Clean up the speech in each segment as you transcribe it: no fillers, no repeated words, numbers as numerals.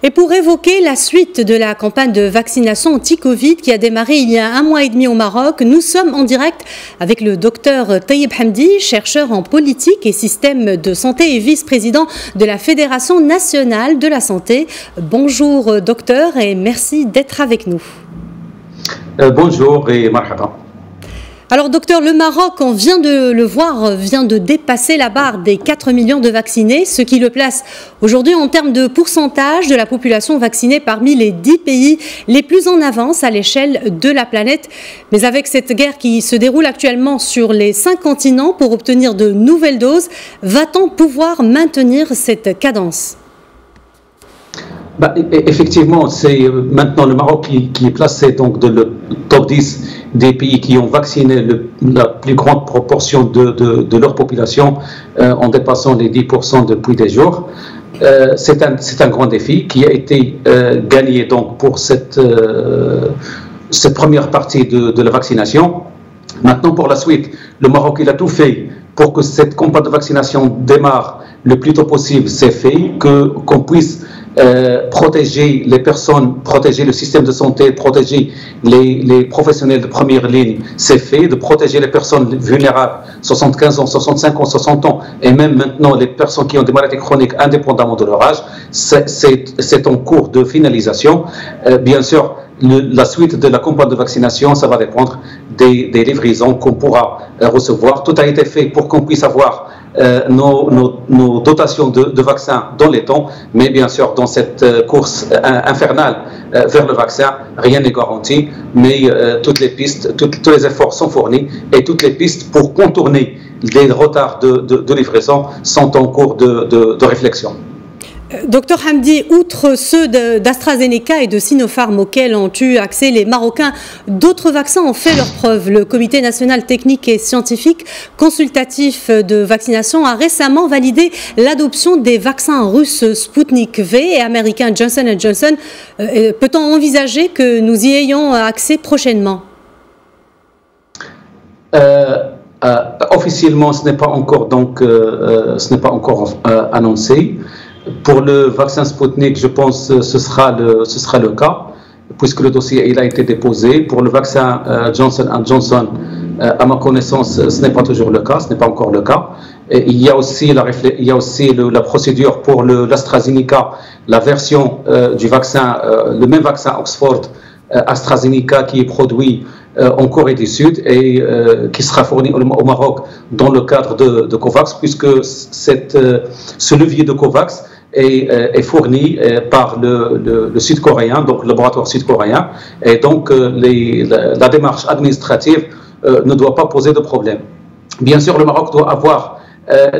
Et pour évoquer la suite de la campagne de vaccination anti-Covid qui a démarré il y a 1 mois et demi au Maroc, nous sommes en direct avec le docteur Taïeb Hamdi, chercheur en politique et système de santé et vice-président de la Fédération nationale de la santé. Bonjour docteur et merci d'être avec nous. Bonjour et marhaba. Alors docteur, le Maroc, on vient de le voir, vient de dépasser la barre des 4 millions de vaccinés, ce qui le place aujourd'hui en termes de pourcentage de la population vaccinée parmi les 10 pays les plus en avance à l'échelle de la planète. Mais avec cette guerre qui se déroule actuellement sur les 5 continents pour obtenir de nouvelles doses, va-t-on pouvoir maintenir cette cadence ? Effectivement, c'est maintenant le Maroc qui est placé donc dans le top 10 des pays qui ont vacciné la plus grande proportion de leur population en dépassant les 10% depuis des jours. C'est un grand défi qui a été gagné donc pour cette première partie de la vaccination. Maintenant, pour la suite, le Maroc il a tout fait pour que cette campagne de vaccination démarre le plus tôt possible. C'est fait, qu'on puisse protéger les personnes, protéger le système de santé, protéger les professionnels de première ligne, c'est fait, de protéger les personnes vulnérables, 75 ans, 65 ans, 60 ans, et même maintenant les personnes qui ont des maladies chroniques indépendamment de leur âge, c'est en cours de finalisation. Bien sûr, la suite de la campagne de vaccination, ça va dépendre des livraisons qu'on pourra recevoir. Tout a été fait pour qu'on puisse avoir nos dotations de vaccins dans les temps, mais bien sûr dans cette course infernale vers le vaccin, rien n'est garanti, mais toutes les pistes, tous les efforts sont fournis et toutes les pistes pour contourner les retards de livraison sont en cours de réflexion. Docteur Hamdi, outre ceux d'AstraZeneca et de Sinopharm auxquels ont eu accès les Marocains, d'autres vaccins ont fait leurs preuves. Le Comité national technique et scientifique consultatif de vaccination a récemment validé l'adoption des vaccins russes Sputnik V et américains Johnson & Johnson. Peut-on envisager que nous y ayons accès prochainement ? Officiellement, ce n'est pas encore annoncé. Pour le vaccin Sputnik, je pense que ce sera le cas, puisque le dossier il a été déposé. Pour le vaccin Johnson & Johnson, à ma connaissance, ce n'est pas toujours le cas, ce n'est pas encore le cas. Et il y a aussi la procédure pour l'AstraZeneca, la version du vaccin, le même vaccin Oxford AstraZeneca qui est produit en Corée du Sud et qui sera fourni au Maroc dans le cadre de COVAX, puisque ce levier de COVAX est fourni par le sud-coréen, donc le laboratoire sud-coréen, et donc la démarche administrative ne doit pas poser de problème. Bien sûr, le Maroc doit avoir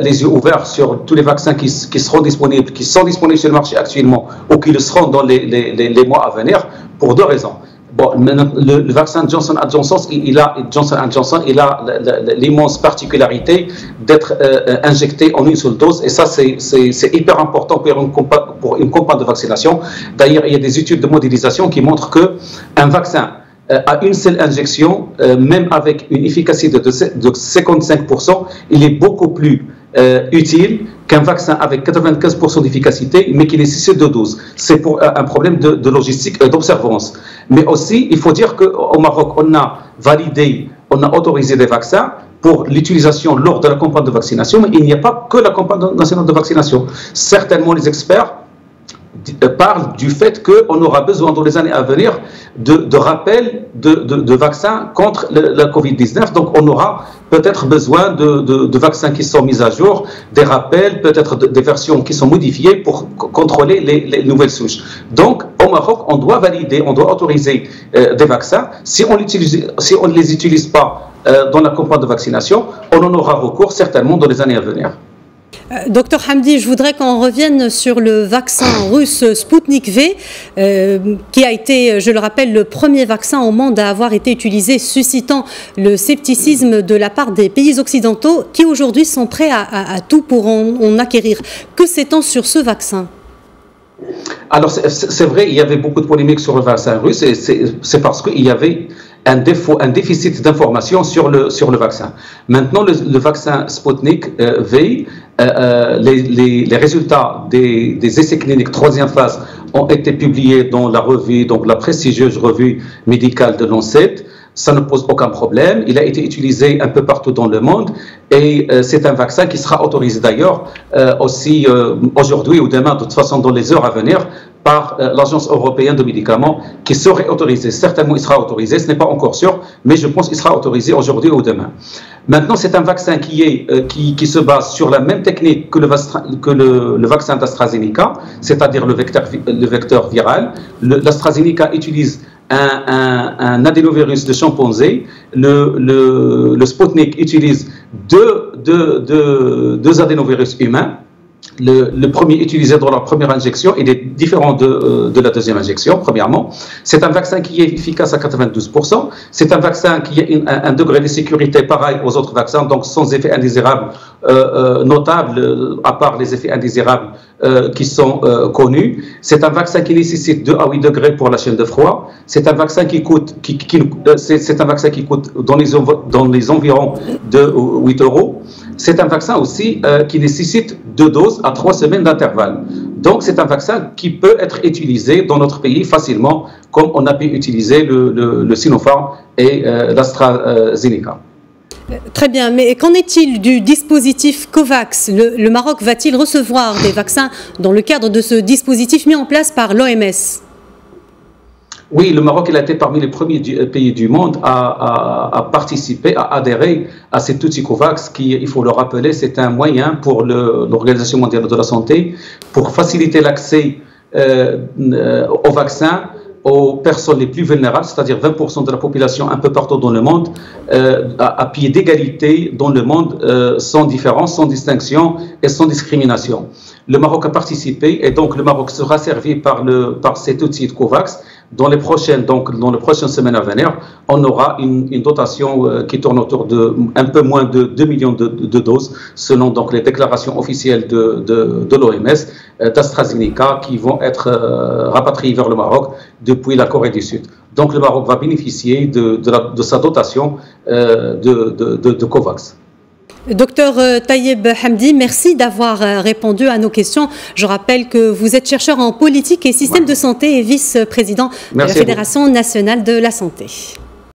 les yeux ouverts sur tous les vaccins qui sont disponibles sur le marché actuellement ou qui le seront dans les mois à venir, pour 2 raisons. Bon, le vaccin Johnson & Johnson, il a l'immense particularité d'être injecté en une seule dose, et ça c'est hyper important pour une campagne de vaccination. D'ailleurs, il y a des études de modélisation qui montrent qu'un vaccin à une seule injection, même avec une efficacité de 55%, il est beaucoup plus utile qu'un vaccin avec 95% d'efficacité, mais qui nécessite 2 doses. C'est pour un problème de logistique et d'observance. Mais aussi, il faut dire qu'au Maroc, on a autorisé des vaccins pour l'utilisation lors de la campagne de vaccination, mais il n'y a pas que la campagne nationale de vaccination. Certainement, les experts parle du fait qu'on aura besoin dans les années à venir de rappels de vaccins contre la Covid-19. Donc on aura peut-être besoin de vaccins qui sont mis à jour, des rappels, peut-être des versions qui sont modifiées pour contrôler les nouvelles souches. Donc au Maroc, on doit valider, on doit autoriser des vaccins. Si on ne les utilise pas dans la campagne de vaccination, on en aura recours certainement dans les années à venir. Docteur Hamdi, je voudrais qu'on revienne sur le vaccin russe Sputnik V, qui a été, je le rappelle, le premier vaccin au monde à avoir été utilisé, suscitant le scepticisme de la part des pays occidentaux qui aujourd'hui sont prêts à tout pour en acquérir. Que sait-on sur ce vaccin ? Alors c'est vrai, il y avait beaucoup de polémiques sur le vaccin russe, et c'est parce qu'il y avait un déficit d'information sur le vaccin. Maintenant, le vaccin Sputnik V, les résultats des essais cliniques 3e phase ont été publiés dans la revue, donc la prestigieuse revue médicale de Lancet. Ça ne pose aucun problème. Il a été utilisé un peu partout dans le monde et c'est un vaccin qui sera autorisé d'ailleurs aussi aujourd'hui ou demain, de toute façon dans les heures à venir, par l'Agence européenne de médicaments qui serait autorisé. Certainement, il sera autorisé, ce n'est pas encore sûr, mais je pense qu'il sera autorisé aujourd'hui ou demain. Maintenant, c'est un vaccin qui se base sur la même technique que le vaccin d'AstraZeneca, c'est-à-dire le vecteur viral. L'AstraZeneca utilise un adénovirus de chimpanzé. Le Sputnik utilise deux adénovirus humains. Le premier utilisé dans la première injection, il est différent de la deuxième injection, premièrement. C'est un vaccin qui est efficace à 92%. C'est un vaccin qui a un degré de sécurité pareil aux autres vaccins, donc sans effets indésirables notables, à part les effets indésirables qui sont connus. C'est un vaccin qui nécessite 2 à 8 degrés pour la chaîne de froid. C'est un vaccin qui coûte, dans les environs de 8 euros. C'est un vaccin aussi qui nécessite 2 doses à 3 semaines d'intervalle. Donc, c'est un vaccin qui peut être utilisé dans notre pays facilement, comme on a pu utiliser le Sinopharm et l'AstraZeneca. Très bien, mais qu'en est-il du dispositif COVAX? Le Maroc va-t-il recevoir des vaccins dans le cadre de ce dispositif mis en place par l'OMS? Oui, le Maroc, il a été parmi les premiers pays du monde à participer, à adhérer à cet outil COVAX qui, il faut le rappeler, c'est un moyen pour l'Organisation mondiale de la santé pour faciliter l'accès aux vaccins aux personnes les plus vulnérables, c'est-à-dire 20% de la population un peu partout dans le monde, à pied d'égalité dans le monde, sans différence, sans distinction et sans discrimination. Le Maroc a participé et donc le Maroc sera servi par cet outil de COVAX. Dans les prochaines semaines à venir, on aura une dotation qui tourne autour de un peu moins de 2 millions de doses, selon donc les déclarations officielles de l'OMS, d'AstraZeneca, qui vont être rapatriées vers le Maroc depuis la Corée du Sud. Donc le Maroc va bénéficier de sa dotation de COVAX. Docteur Tayeb Hamdi, merci d'avoir répondu à nos questions. Je rappelle que vous êtes chercheur en politique et système de santé et vice-président de la Fédération nationale de la santé.